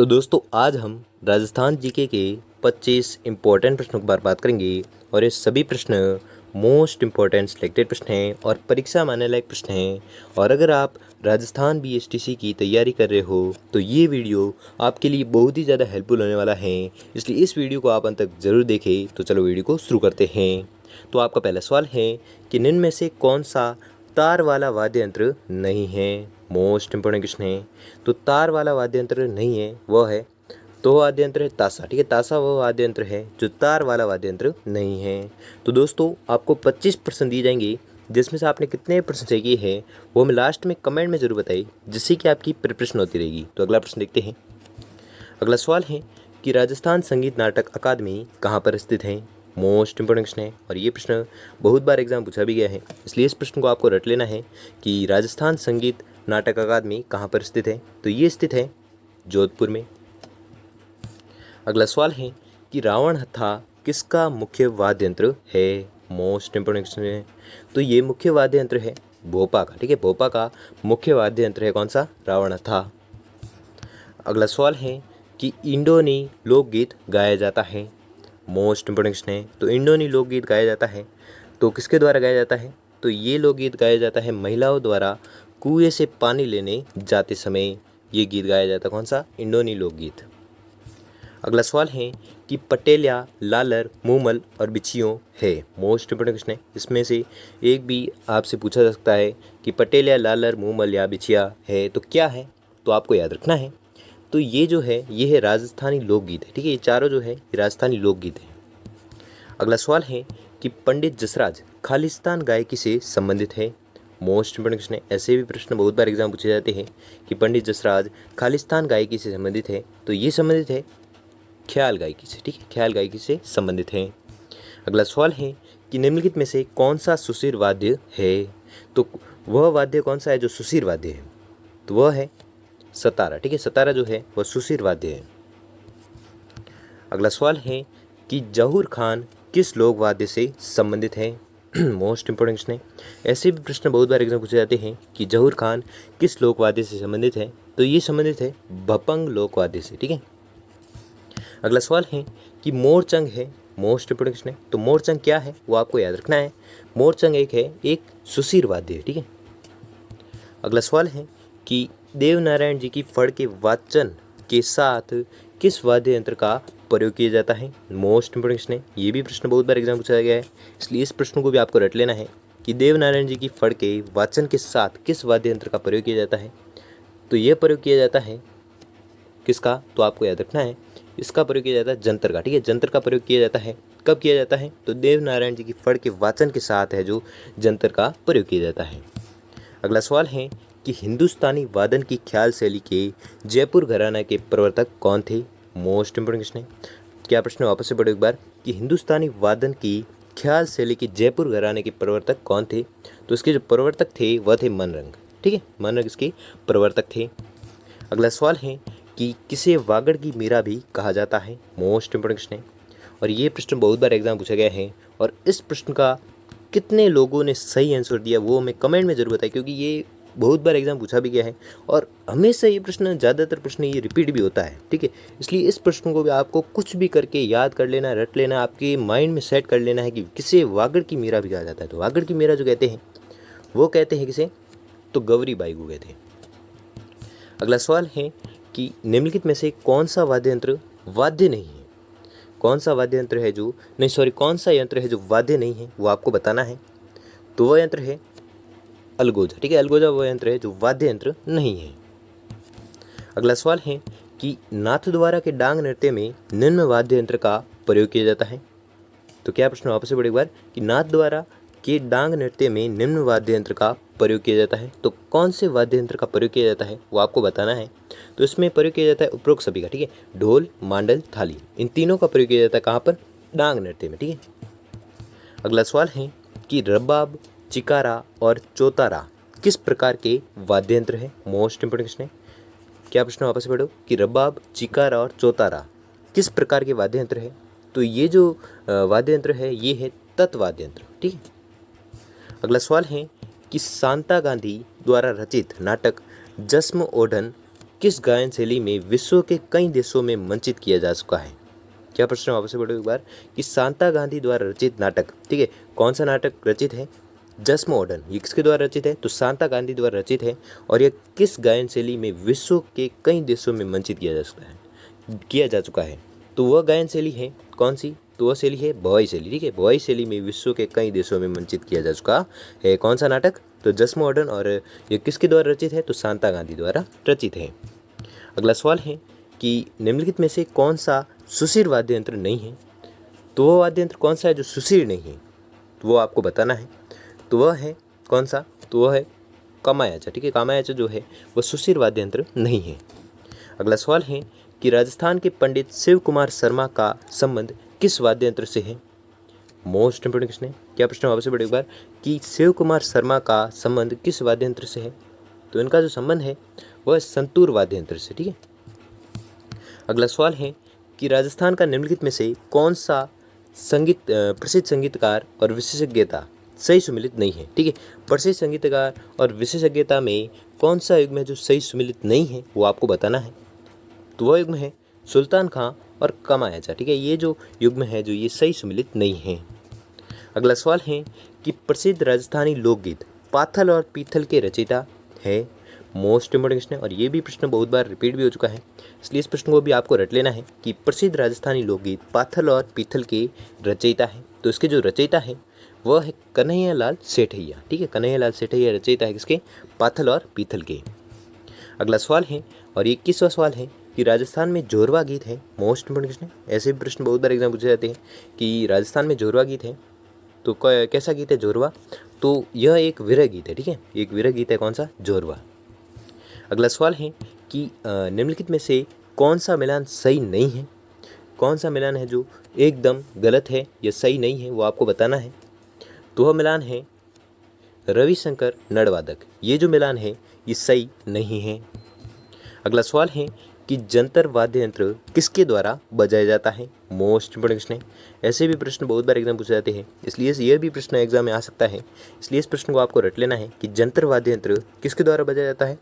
तो दोस्तों आज हम राजस्थान जीके के 25 इम्पोर्टेंट प्रश्नों के बारे में बात करेंगे और ये सभी प्रश्न मोस्ट इम्पोर्टेंट सिलेक्टेड प्रश्न हैं और परीक्षा में आने लायक प्रश्न हैं। और अगर आप राजस्थान बीएसटीसी की तैयारी कर रहे हो तो ये वीडियो आपके लिए बहुत ही ज़्यादा हेल्पफुल होने वाला है, इसलिए इस वीडियो को आप अंत तक ज़रूर देखें। तो चलो वीडियो को शुरू करते हैं। तो आपका पहला सवाल है कि निम्न में से कौन सा तार वाला वाद्य यंत्र नहीं है। मोस्ट इंपोर्टेंट क्वेश्चन है। तो तार वाला वाद्य यंत्र नहीं है, वह है तो वाद्य यंत्र है ताशा। ठीक है, ताशा वह वाद्य यंत्र है जो तार वाला वाद्य यंत्र नहीं है। तो दोस्तों आपको 25% दिए जाएंगे, जिसमें से आपने कितने प्रश्न सही किए हैं वो हमें लास्ट में कमेंट में जरूर बताइए, जिससे कि आपकी प्रिपरेशन होती रहेगी। तो अगला प्रश्न देखते हैं। अगला सवाल है कि राजस्थान संगीत नाटक अकादमी कहाँ पर स्थित है। मोस्ट इंपोर्टेंट क्वेश्चन है और ये प्रश्न बहुत बार एग्जाम पूछा भी गया है, इसलिए इस प्रश्न को आपको रट लेना है कि राजस्थान संगीत नाटक अकादमी कहाँ पर स्थित है। तो ये स्थित है जोधपुर में। अगला सवाल है कि रावण हत्था किसका मुख्य वाद्य यंत्र है। मोस्ट इंपोर्टेंट क्वेश्चन है। तो ये मुख्य वाद्य यंत्र है भोपा का। ठीक है, भोपा का मुख्य वाद्य यंत्र है कौन सा, रावण हत्था। अगला सवाल है कि इंडोनी लोकगीत गाया जाता है। मोस्ट इंपोर्टेंट क्वेश्चन है। तो इंडोनी लोकगीत गाया जाता है तो किसके द्वारा गाया जाता है। तो ये लोकगीत गाया जाता है महिलाओं द्वारा कुएं से पानी लेने जाते समय ये गीत गाया जाता है, कौन सा, इंडोनी लोकगीत। अगला सवाल है कि पटेलिया, लालर, मूमल और बिछियों है। मोस्ट इंपोर्टेंट क्वेश्चन है। इसमें से एक भी आपसे पूछा जा सकता है कि पटेलिया, लालर, मूमल या बिछिया है तो क्या है, तो आपको याद रखना है। तो ये जो है ये है राजस्थानी लोकगीत है। ठीक है, ये चारों जो है ये राजस्थानी लोकगीत है। अगला सवाल है कि पंडित जसराज खालिस्तान गायकी से संबंधित है। मोस्ट इंपोर्टेंट क्वेश्चन है। ऐसे भी प्रश्न बहुत बार एग्जाम पूछे जाते हैं कि पंडित जसराज खालिस्तान गायकी से संबंधित है, तो ये संबंधित है ख्याल गायकी से। ठीक है, ख्याल गायकी से संबंधित है। अगला सवाल है कि निम्नलिखित में से कौन सा सुशीर वाद्य है। तो वह वाद्य कौन सा है जो सुशीर वाद्य है, तो वह है सतारा। ठीक है, सतारा जो है वह सुशीर वाद्य है। अगला सवाल है कि जहूर खान किस लोक वाद्य से संबंधित है। मोस्ट इंपोर्टेंट क्वेश्चन है। ऐसे भी प्रश्न बहुत बार एग्जाम पूछे जाते हैं कि जहूर खान किस लोक वाद्य से संबंधित है, तो ये संबंधित है भपंग लोक वाद्य से। ठीक है। अगला सवाल है कि मोरचंग है। मोस्ट इंपोर्टेंट क्वेश्चन है। तो मोरचंग क्या है वो आपको याद रखना है। मोरचंग एक सुशीर वाद्य है। ठीक है। अगला सवाल है कि देवनारायण जी की फड़ के वाचन के साथ किस वाद्य यंत्र का प्रयोग किया जाता है। मोस्ट इंपोर्टेंट क्वेश्चन है। ये भी प्रश्न बहुत बार एग्जाम पूछा गया है, इसलिए इस प्रश्न को भी आपको रट लेना है कि देवनारायण जी की फड़ के वाचन के साथ किस वाद्य यंत्र का प्रयोग किया जाता है। तो यह प्रयोग किया जाता है किसका, तो आपको याद रखना है इसका प्रयोग किया जाता है जंतर का। ठीक है, जंतर का प्रयोग किया जाता है। कब किया जाता है, तो देवनारायण जी की फड़ के वाचन के साथ है जो जंतर का प्रयोग किया जाता है। अगला सवाल है कि हिंदुस्तानी वादन की ख्याल शैली के जयपुर घराना के प्रवर्तक कौन थे। मोस्ट इंपोर्टेंट क्वेश्चन है। क्या प्रश्न वापस से पढ़ो एक बार कि हिंदुस्तानी वादन की ख्याल शैली के जयपुर घराने के प्रवर्तक कौन थे। तो इसके जो प्रवर्तक थे वह थे मनरंग। ठीक है, मनरंग इसके प्रवर्तक थे। अगला सवाल है कि किसे वागड़ की मीरा भी कहा जाता है। मोस्ट इंपोर्टेंट क्वेश्चन है और ये प्रश्न बहुत बार एग्जाम पूछा गया है, और इस प्रश्न का कितने लोगों ने सही आंसर दिया वो हमें कमेंट में जरूर बताएं, क्योंकि ये बहुत बार एग्जाम पूछा भी गया है और हमेशा ये प्रश्न, ज़्यादातर प्रश्न ये रिपीट भी होता है। ठीक है, इसलिए इस प्रश्न को भी आपको कुछ भी करके याद कर लेना, रट लेना, आपके माइंड में सेट कर लेना है कि किसे वागड़ की मीरा भी कहा जाता है। तो वागड़ की मीरा जो कहते हैं वो कहते हैं किसे, तो गौरी बाई को कहते हैं। अगला सवाल है कि निम्नलिखित में से कौन सा वाद्य यंत्र वाद्य नहीं है। कौन सा वाद्य यंत्र है जो नहीं सॉरी कौन सा यंत्र है जो वाद्य नहीं है, वो आपको बताना है। तो वह यंत्र है अलगोजा। ठीक है, अलगोजा वह यंत्र है जो वाद्य यंत्र नहीं है। अगला सवाल है कि नाथद्वारा के डांग नृत्य में निम्न वाद्य यंत्र का प्रयोग किया जाता है। तो क्या प्रश्न वापस से पढ़ो एक बार कि नाथद्वारा के डांग नृत्य में निम्न वाद्य यंत्र का प्रयोग किया जाता है। तो कौन से वाद्य यंत्र का प्रयोग किया जाता है वो आपको बताना है। तो इसमें प्रयोग किया जाता है उपरोक्त सभी का। ठीक है, ढोल, मांडल, थाली, इन तीनों का प्रयोग किया जाता है कहाँ पर, डांग नृत्य में। ठीक है। अगला सवाल है कि रबाब, चिकारा और चौतारा किस प्रकार के वाद्य यंत्र है। मोस्ट इंपोर्टेंट क्वेश्चन है। क्या प्रश्न वापस पढ़ो कि रबाब, चिकारा और चौतारा किस प्रकार के वाद्य यंत्र है। तो ये जो वाद्य यंत्र है ये है तत्वाद्य यंत्र। ठीक है। अगला सवाल है कि शांता गांधी द्वारा रचित नाटक जश्न ओढ़न किस गायन शैली में विश्व के कई देशों में मंचित किया जा चुका है? क्या प्रश्न वापस से पढ़ो एक बार कि शांता गांधी द्वारा रचित नाटक, ठीक है, कौन सा नाटक रचित है? जसमोडर्न। ये किसके द्वारा रचित है? तो शांता गांधी द्वारा रचित है। और यह किस गायन शैली में विश्व के कई देशों में मंचित किया जा चुका है? तो वह गायन शैली है कौन सी? तो वह शैली है भवाई शैली, ठीक है। भवाई शैली में विश्व के कई देशों में मंचित किया जा चुका है कौन सा नाटक? तो जसमोडर्न। और ये किसके द्वारा रचित है? तो शांता गांधी द्वारा रचित है। अगला सवाल है कि निम्नलिखित में से कौन सा सुशीर वाद्य यंत्र नहीं है? तो वह वाद्य यंत्र कौन सा है जो सुशीर नहीं है? तो वो आपको बताना है। तो वह है कौन सा? तो वह है कामायाचा, ठीक है। कामायाचा जो है वह सुशीर वाद्य यंत्र नहीं है। अगला सवाल है कि राजस्थान के पंडित शिव कुमार शर्मा का संबंध किस वाद्य यंत्र से है? मोस्ट इंपोर्टेंट क्वेश्चन है। क्या प्रश्न वापस से पढ़ो एक बार कि शिव कुमार शर्मा का संबंध किस वाद्य यंत्र से है? तो इनका जो संबंध है वह संतूर वाद्य यंत्र से, ठीक है। अगला सवाल है कि राजस्थान का निम्नलिखित में से कौन सा प्रसिद्ध संगीतकार और विशेषज्ञता सही सुमिलित नहीं है? ठीक है, प्रसिद्ध संगीतकार और विशेषज्ञता में कौन सा युग्म है जो सही सुमिलित नहीं है, वो आपको बताना है। तो वह युग्म है सुल्तान खां और कामायाचा, ठीक है। ये जो युग्म है जो ये सही सुमिलित नहीं है। अगला सवाल है कि प्रसिद्ध राजस्थानी लोकगीत पाथल और पीथल के रचयिता है। मोस्ट इंपोर्टेंट क्वेश्चन है और ये भी प्रश्न बहुत बार रिपीट भी हो चुका है, इसलिए इस प्रश्न को भी आपको रट लेना है कि प्रसिद्ध राजस्थानी लोकगीत पाथल और पीथल के रचयिता है। तो इसके जो रचयिता है वह है कन्हैया लाल सेठैया, ठीक है। कन्हैया लाल सेठैया रचयिता है किसके? पाथल और पीथल के। अगला सवाल है और 21वां सवाल है कि राजस्थान में जोरवा गीत है। मोस्ट इंपोर्टेंट क्वेश्चन है, ऐसे भी प्रश्न बहुत बार एग्जाम पूछे जाते हैं कि राजस्थान में जोरवा गीत है तो कैसा गीत है जोरवा? तो यह एक विरह गीत है, ठीक है। एक विरह गीत है कौन सा? जोरवा। अगला सवाल है कि निम्नलिखित में से कौन सा मिलान सही नहीं है? कौन सा मिलान है जो एकदम गलत है या सही नहीं है, वो आपको बताना है। तो वह मिलान है रविशंकर नड़वादक। ये जो मिलान है ये सही नहीं है। अगला सवाल है कि जंतर वाद्य यंत्र किसके द्वारा बजाया जाता है? मोस्ट इंपोर्टेंट क्वेश्चन है, ऐसे भी प्रश्न बहुत बार एग्जाम पूछे जाते हैं, इसलिए यह भी प्रश्न एग्जाम में आ सकता है, इसलिए इस प्रश्न को आपको रट लेना है कि जंतर वाद्य यंत्र किसके द्वारा बजाया जाता है?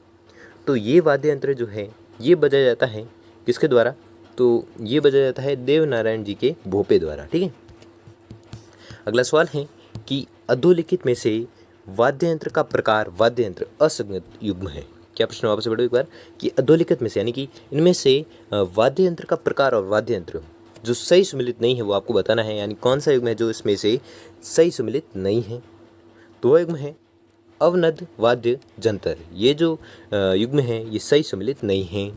तो ये वाद्य यंत्र जो है ये बजाया जाता है किसके द्वारा? तो ये बजाया जाता है देवनारायण जी के भोपे द्वारा, ठीक है। अगला सवाल है कि अधोलिखित में से वाद्य यंत्र का प्रकार वाद्य यंत्र असंगत युग्म है। क्या प्रश्न वापस से पढ़ो एक बार कि अधोलिखित में से यानी कि इनमें से वाद्य यंत्र का प्रकार और वाद्य यंत्र जो सही सुमिलित नहीं है वो आपको बताना है, यानी कौन सा युग्म है जो इसमें से सही सुमिलित नहीं है। तो वह युग्म है अवनद वाद्य जंतर। ये जो युग्म है ये सही सम्मिलित नहीं है।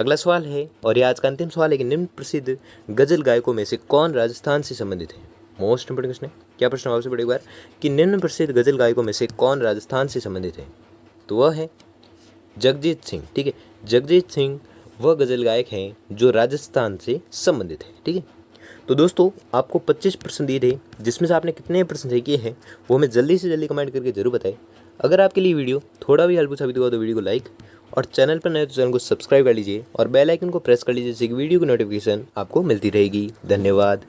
अगला सवाल है और ये आज का अंतिम सवाल है कि निम्न प्रसिद्ध गजल गायकों में से कौन राजस्थान से संबंधित है? मोस्ट इंपोर्टेंट क्वेश्चन है। क्या प्रश्न आपसे पढ़े एक बार कि निम्न प्रसिद्ध गजल गायकों में से कौन राजस्थान से संबंधित है? तो वह है जगजीत सिंह, ठीक है। जगजीत सिंह वह गजल गायक हैं जो राजस्थान से संबंधित है, ठीक है। तो दोस्तों आपको 25 प्रश्न दिए थे, जिसमें से आपने कितने प्रश्न सही किए हैं वो हमें जल्दी से जल्दी कमेंट करके जरूर बताएं। अगर आपके लिए वीडियो थोड़ा भी हेल्पफुल साबित हुआ तो वीडियो को लाइक और चैनल पर नए तो चैनल को सब्सक्राइब कर लीजिए और बेल आइकन को प्रेस कर लीजिए जिससे कि वीडियो की नोटिफिकेशन आपको मिलती रहेगी। धन्यवाद।